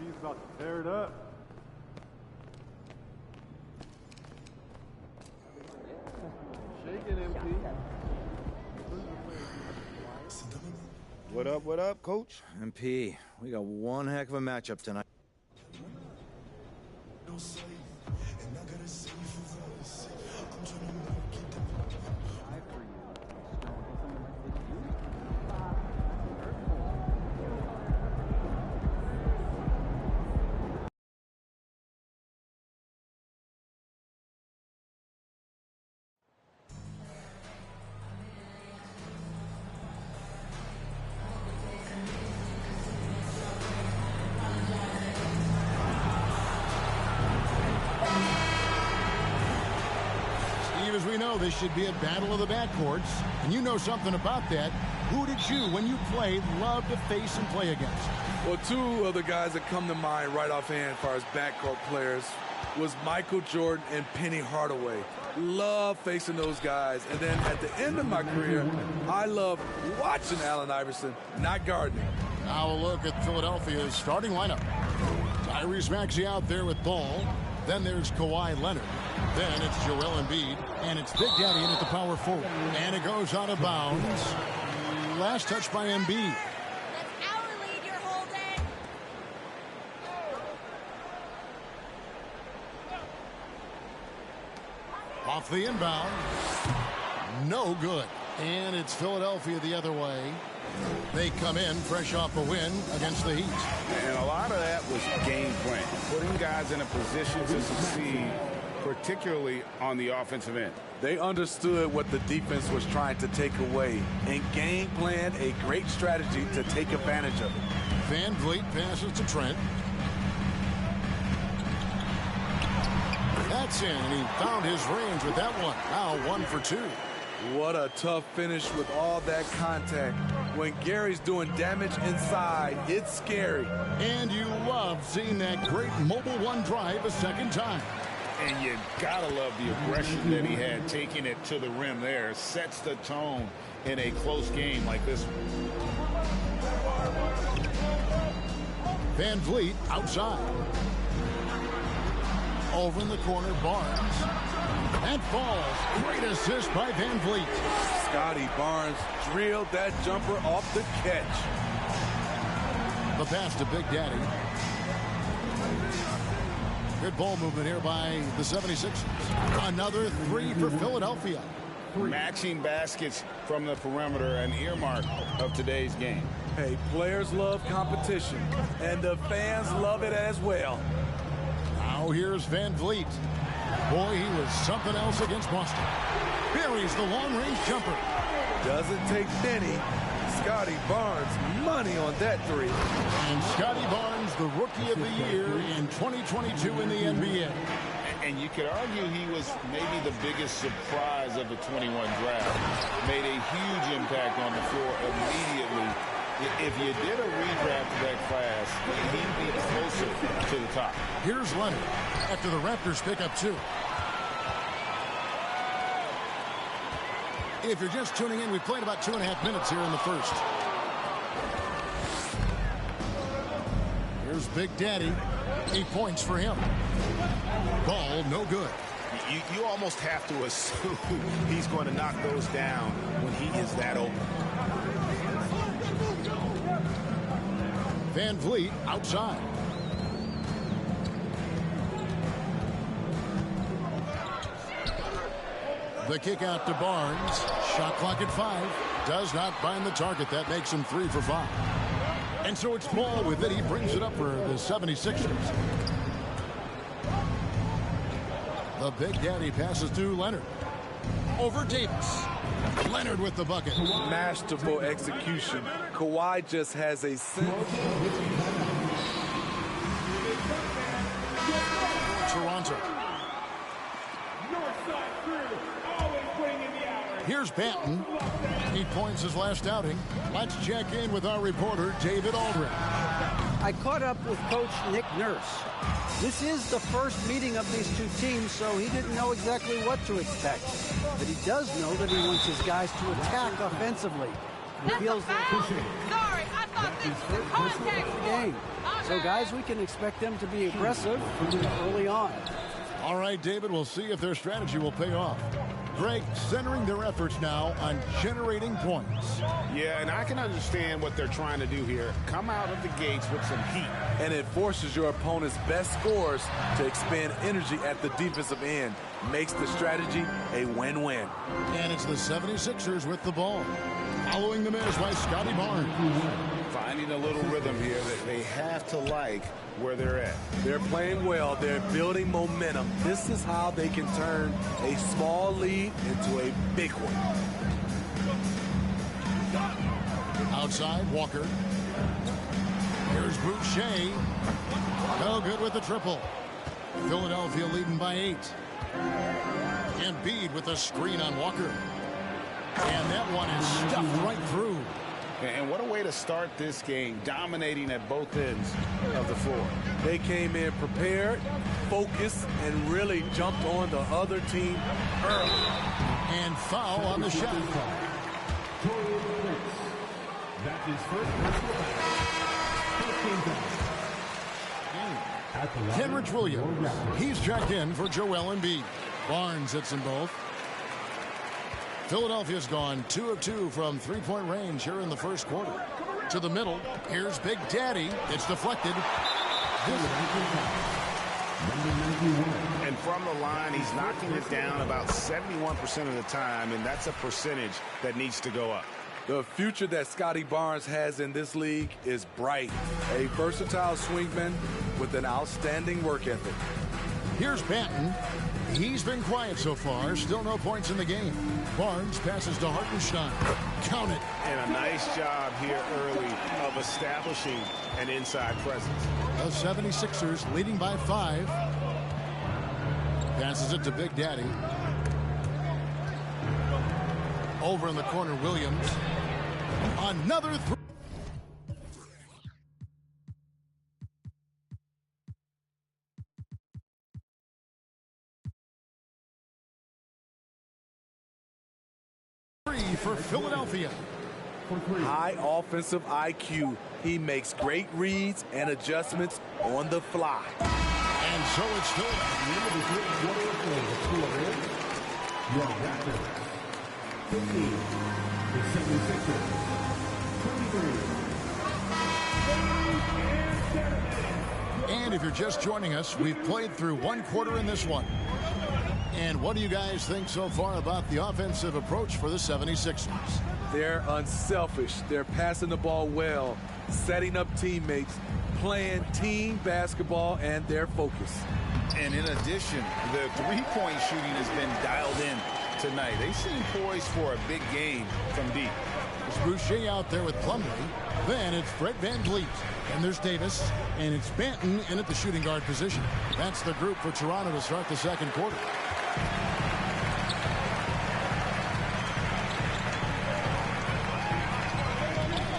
MP's about to tear it up. Shaking, MP. What up, Coach? MP, we got one heck of a matchup tonight. As we know, this should be a battle of the backcourts, and you know something about that. Who did you, when you played, love to face and play against? Well, two of the guys that come to mind right offhand as far as backcourt players was Michael Jordan and Penny Hardaway. Love facing those guys. And then at the end of my career, I love watching Allen Iverson, not guarding him. Now a look at Philadelphia's starting lineup. Tyrese Maxey out there with ball. Then there's Kawhi Leonard. Then it's Joel Embiid. And it's Big Daddy in at the power forward. And it goes out of bounds. Last touch by Embiid. That's our lead you're holding. Off the inbound. No good. And it's Philadelphia the other way. They come in fresh off a win against the Heat. And a lot of that was game plan, putting guys in a position to succeed, particularly on the offensive end. They understood what the defense was trying to take away and game planned a great strategy to take advantage of it. Van Vliet passes to Trent. That's in, and he found his range with that one. Now 1 for 2. What a tough finish with all that contact. When Gary's doing damage inside, it's scary. And you love seeing that great mobile one drive a second time. And you gotta love the aggression that he had, taking it to the rim there. Sets the tone in a close game like this one. Van Vliet outside. Over in the corner, Barnes. And falls. Great assist by Van Vliet. Scotty Barnes drilled that jumper off the catch. The pass to Big Daddy. Good ball movement here by the 76ers. Another 3 for Philadelphia. Matching baskets from the perimeter, an earmark of today's game. Hey, players love competition, and the fans love it as well. Now here's Van Vliet. Boy, he was something else against Boston. Buries the long-range jumper. Doesn't take many. Scotty Barnes, money on that 3. And Scotty Barnes, the Rookie of the Year in 2022 in the NBA. And you could argue he was maybe the biggest surprise of the 21 draft. Made a huge impact on the floor immediately. If you did a redraft of that class, he'd be closer to the top. Here's Leonard after the Raptors pick up 2. If you're just tuning in, we played about 2.5 minutes here in the first. Here's Big Daddy. 8 points for him. Ball no good. You almost have to assume he's going to knock those down when he is that open. Van Vliet outside. The kick out to Barnes. Shot clock at 5. Does not find the target. That makes him 3 for 5. And so it's Ball with it. He brings it up for the 76ers. The Big Daddy passes to Leonard. Over Davis. Leonard with the bucket. Masterful execution. Kawhi just has a sense. Toronto. Here's Banton. 8 points his last outing. Let's check in with our reporter, David Aldridge. I caught up with Coach Nick Nurse. This is the first meeting of these two teams, so he didn't know exactly what to expect. But he does know that he wants his guys to attack offensively. He feels that. Sorry, I game. So, guys, we can expect them to be aggressive early on. All right, David, we'll see if their strategy will pay off. Greg, centering their efforts now on generating points. Yeah, and I can understand what they're trying to do here. Come out of the gates with some heat. And it forces your opponent's best scorers to expend energy at the defensive end. Makes the strategy a win-win. And it's the 76ers with the ball. Following the miss by Scotty Barnes. Finding a little rhythm here that they have to like where they're at. They're playing well. They're building momentum. This is how they can turn a small lead into a big one. Outside, Walker. Here's Boucher. No good with the triple. Philadelphia leading by 8. Embiid with a screen on Walker. And that one is stuffed right through. And what a way to start this game, dominating at both ends of the floor. They came in prepared, focused, and really jumped on the other team early. And foul on the shot. That is first personal foul. Kenrich Williams. He's checked in for Joel Embiid. Barnes hits them both. Philadelphia's gone 2 of 2 from three-point range here in the first quarter. To the middle. Here's Big Daddy. It's deflected. And from the line, he's knocking it down about 71% of the time, and that's a percentage that needs to go up. The future that Scotty Barnes has in this league is bright. A versatile swingman with an outstanding work ethic. Here's Banton. He's been quiet so far. Still no points in the game. Barnes passes to Hartenstein. Count it. And a nice job here early of establishing an inside presence. The 76ers leading by 5. Passes it to Big Daddy. Over in the corner, Williams. Another three. For Philadelphia. High offensive IQ. He makes great reads and adjustments on the fly. And so it's still And if you're just joining us, we've played through one quarter in this one. And what do you guys think so far about the offensive approach for the 76ers? They're unselfish. They're passing the ball well, setting up teammates, playing team basketball, and they're focused. And in addition, the three-point shooting has been dialed in tonight. They seem poised for a big game from deep. It's Boucher out there with Plumlee. Then it's Fred VanVleet. And there's Davis. And it's Banton in at the shooting guard position. That's the group for Toronto to start the second quarter.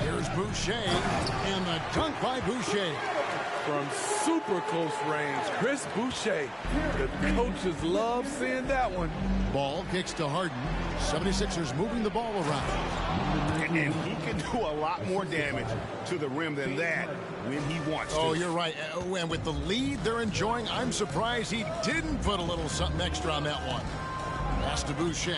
Here's Boucher, and the dunk by Boucher. From super close range, Chris Boucher. The coaches love seeing that one. Ball kicks to Harden. 76ers moving the ball around. And he can do a lot more damage to the rim than that when he wants to. Oh, you're right. And with the lead they're enjoying, I'm surprised he didn't put a little something extra on that one. Pass to Boucher.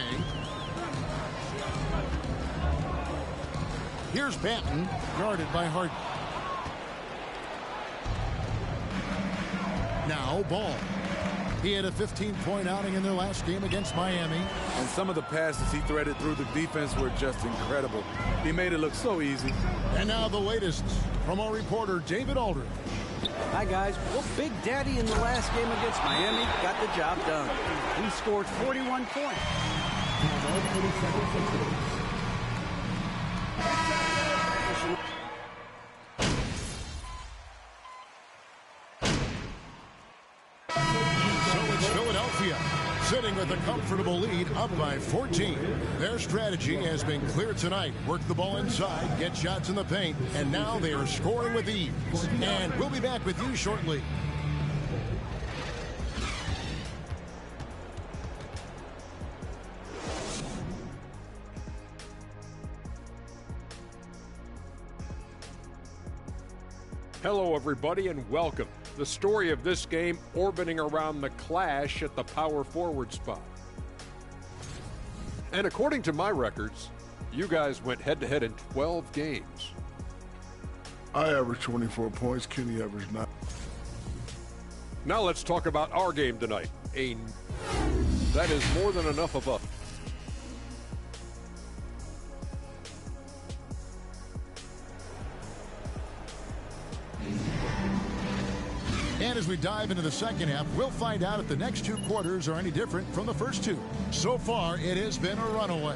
Here's Banton, guarded by Harden. Now Ball. He had a 15-point outing in their last game against Miami. And some of the passes he threaded through the defense were just incredible. He made it look so easy. And now the latest from our reporter, David Aldridge. Hi, guys. Well, Big Daddy in the last game against Miami got the job done. He scored 41 points. Sitting with a comfortable lead, up by 14. Their strategy has been clear tonight. Work the ball inside, get shots in the paint, and now they are scoring with ease. And we'll be back with you shortly. Hello, everybody, and welcome. The story of this game orbiting around the clash at the power forward spot. And according to my records, you guys went head-to-head in 12 games. I averaged 24 points. Kenny averaged 9. Now let's talk about our game tonight. That is more than enough of a... And as we dive into the second half, we'll find out if the next two quarters are any different from the first two. So far, it has been a runaway.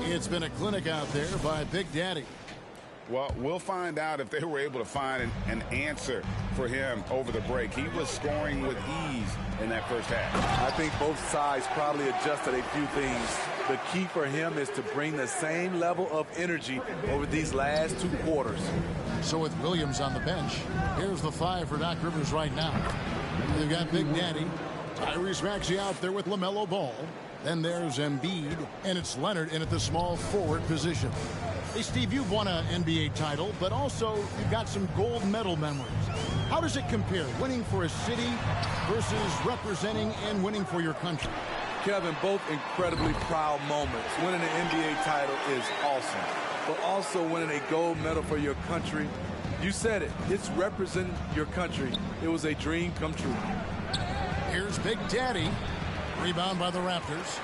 It's been a clinic out there by Big Daddy. Well, we'll find out if they were able to find an answer for him over the break. He was scoring with ease in that first half. I think both sides probably adjusted a few things. The key for him is to bring the same level of energy over these last two quarters. So with Williams on the bench, here's the 5 for Doc Rivers right now. They've got Big Daddy, Tyrese Maxey out there with LaMelo Ball. Then there's Embiid, and it's Leonard in at the small forward position. Hey, Steve, you've won an NBA title, but also you've got some gold medal memories. How does it compare, winning for a city versus representing and winning for your country? Kevin, both incredibly proud moments. Winning an NBA title is awesome, but also winning a gold medal for your country, you said it, it's representing your country. It was a dream come true. Here's Big Daddy. Rebound by the Raptors.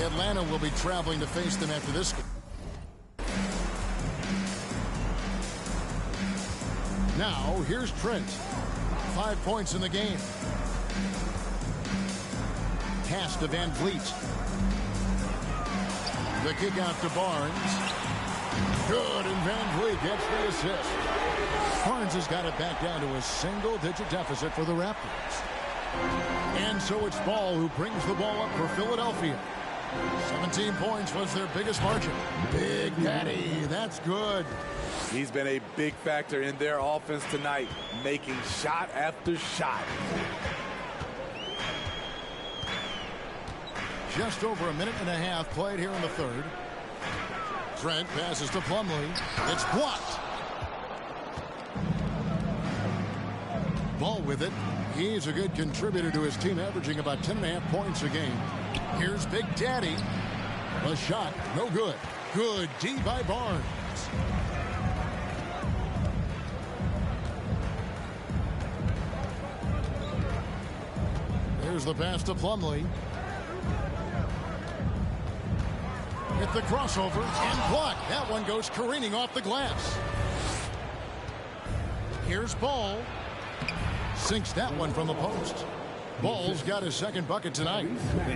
Atlanta will be traveling to face them after this. Now, here's Trent. 5 points in the game. Pass to Van Vliet. The kick out to Barnes. Good, and Van Vliet gets the assist. Barnes has got it back down to a single-digit deficit for the Raptors. And so it's Ball who brings the ball up for Philadelphia. 17 points was their biggest margin. Big Daddy, that's good. He's been a big factor in their offense tonight, making shot after shot. Just over a minute and a half played here in the third. Trent passes to Plumlee. It's blocked. Ball with it. He's a good contributor to his team, averaging about 10.5 points a game. Here's Big Daddy. A shot, no good. Good D by Barnes. Here's the pass to Plumlee. Hit the crossover and blocked. That one goes careening off the glass. Here's Ball. Sinks that one from the post. Ball's got his second bucket tonight.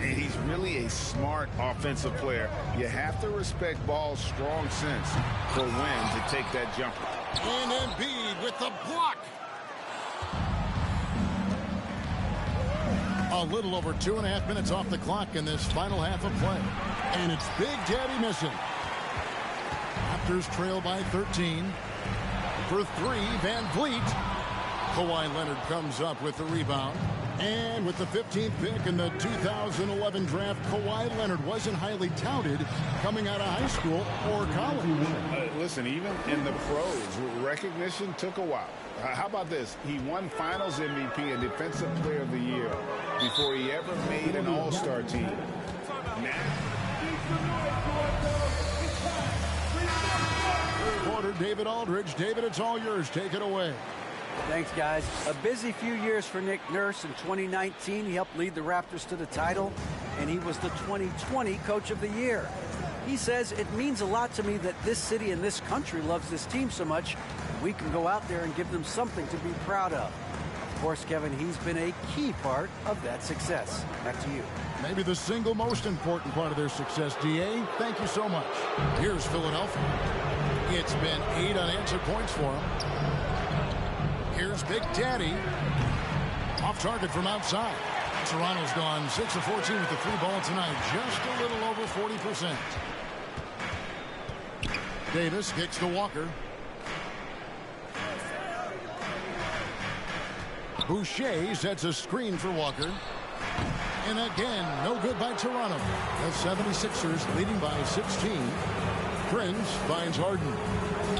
He's really a smart offensive player. You have to respect Ball's strong sense for when to take that jumper. And Embiid with the block. A little over 2.5 minutes off the clock in this final half of play. And it's Big Daddy missing. Raptors trail by 13. For 3, Van Vliet. Kawhi Leonard comes up with the rebound. And with the 15th pick in the 2011 draft, Kawhi Leonard wasn't highly touted coming out of high school or college. Listen, even in the pros, recognition took a while. How about this? He won Finals MVP and Defensive Player of the Year before he ever made an All-Star team. Quarter, David Aldridge. David, it's all yours. Take it away. Thanks, guys. A busy few years for Nick Nurse. In 2019, he helped lead the Raptors to the title, and he was the 2020 Coach of the Year. He says, it means a lot to me that this city and this country loves this team so much. We can go out there and give them something to be proud of. Of course, Kevin, he's been a key part of that success. Back to you. Maybe the single most important part of their success, D.A. Thank you so much. Here's Philadelphia. It's been 8 unanswered points for him. Here's Big Daddy. Off target from outside. Toronto's gone 6 of 14 with the 3 ball tonight. Just a little over 40%. Davis kicks to Walker. Boucher sets a screen for Walker. And again, no good by Toronto. The 76ers leading by 16. Prince finds Harden.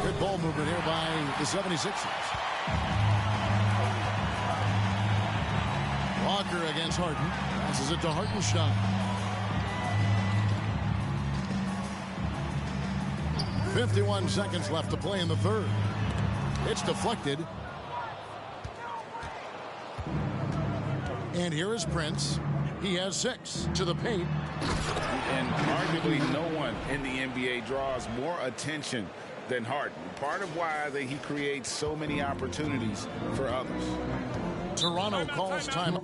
Good ball movement here by the 76ers. Walker against Harden. Passes it to Hartenstein. 51 seconds left to play in the third. It's deflected. And here is Prince. He has 6 to the paint. And arguably no one in the NBA draws more attention than Harden. Part of why he creates so many opportunities for others. Toronto calls timeout.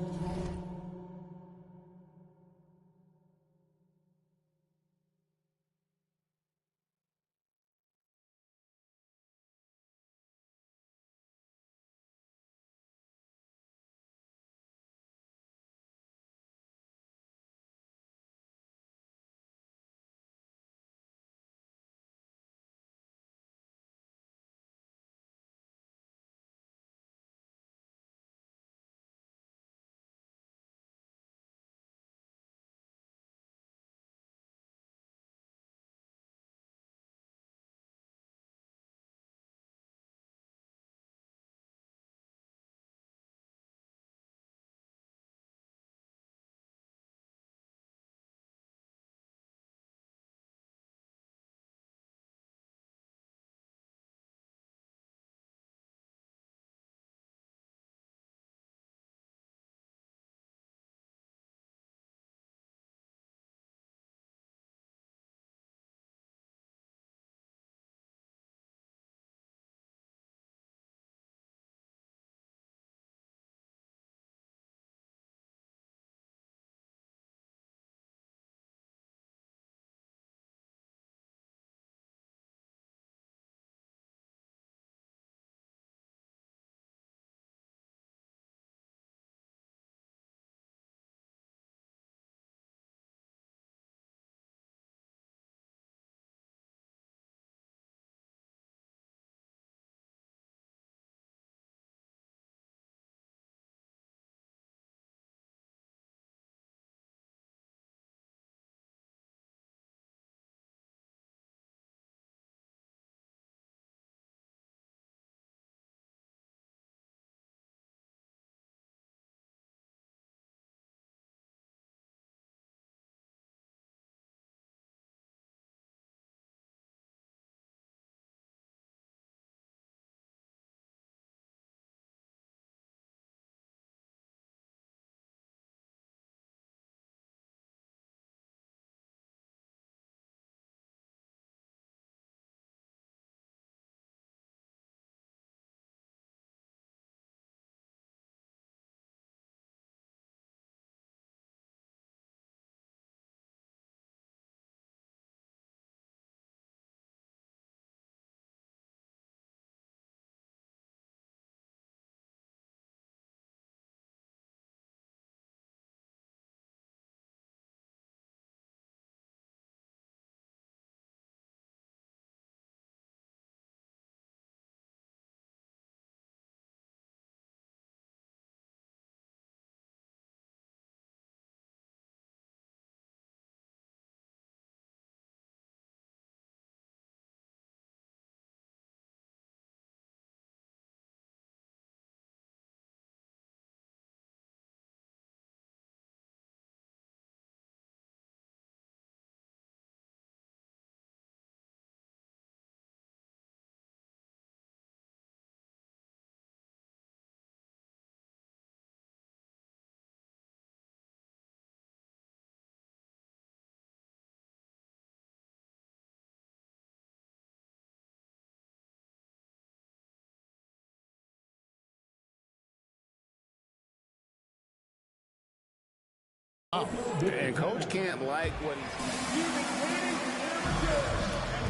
And coach can't like what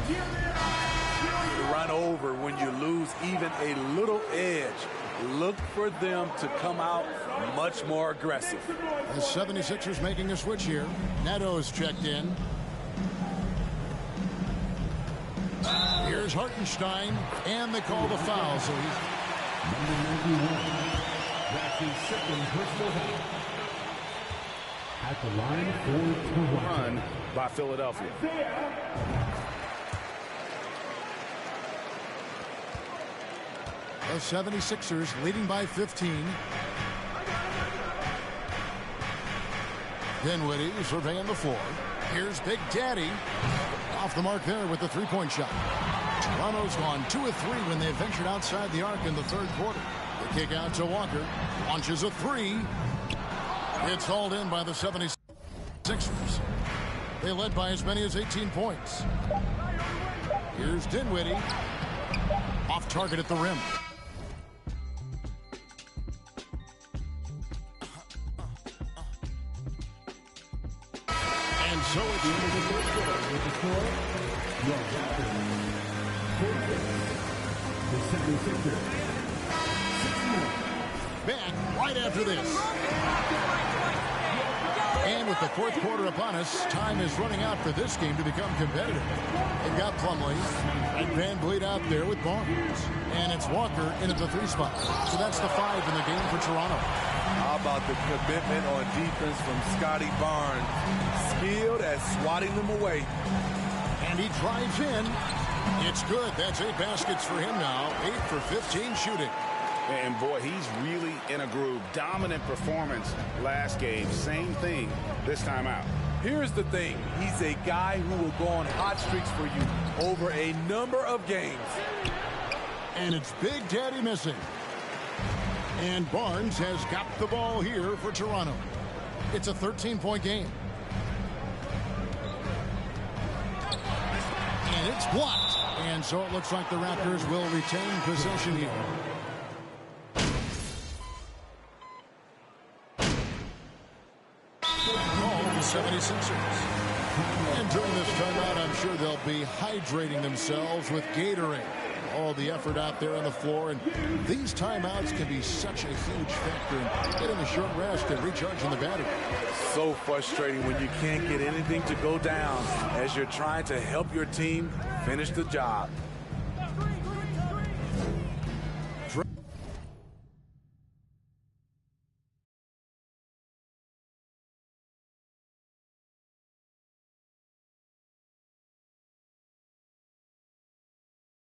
You run over when you lose even a little edge. Look for them to come out much more aggressive. The 76ers making a switch here. Neto's checked in. Here's Hartenstein, and they call the foul. So he's number 91. That's his second personal foul. At the line for 2 run by Philadelphia. The 76ers leading by 15. Dinwiddie surveying the floor. Here's Big Daddy. Off the mark there with the three-point shot. Toronto's gone 2 of 3 when they ventured outside the arc in the third quarter. The kick out to Walker. Launches a three. It's hauled in by the 76ers. They led by as many as 18 points. Here's Dinwiddie. Off target at the rim. And so it's the end of the third quarter with the score. The 76ers. Back right after this. And with the fourth quarter upon us, time is running out for this game to become competitive. They've got Plumlee and Van Vliet out there with Barnes. And it's Walker in at the 3 spot. So that's the 5 in the game for Toronto. How about the commitment on defense from Scotty Barnes? Skilled at swatting them away. And he drives in. It's good. That's 8 baskets for him now. 8 for 15 shooting. And boy, he's really in a groove. Dominant performance last game. Same thing this time out. Here's the thing. He's a guy who will go on hot streaks for you over a number of games. And it's Big Daddy missing. And Barnes has got the ball here for Toronto. It's a 13-point game. And it's blocked. And so it looks like the Raptors will retain possession here. Call the 76ers. And during this timeout, I'm sure they'll be hydrating themselves with Gatorade. All the effort out there on the floor, and these timeouts can be such a huge factor in getting a short rest and recharging the battery. So frustrating when you can't get anything to go down as you're trying to help your team finish the job.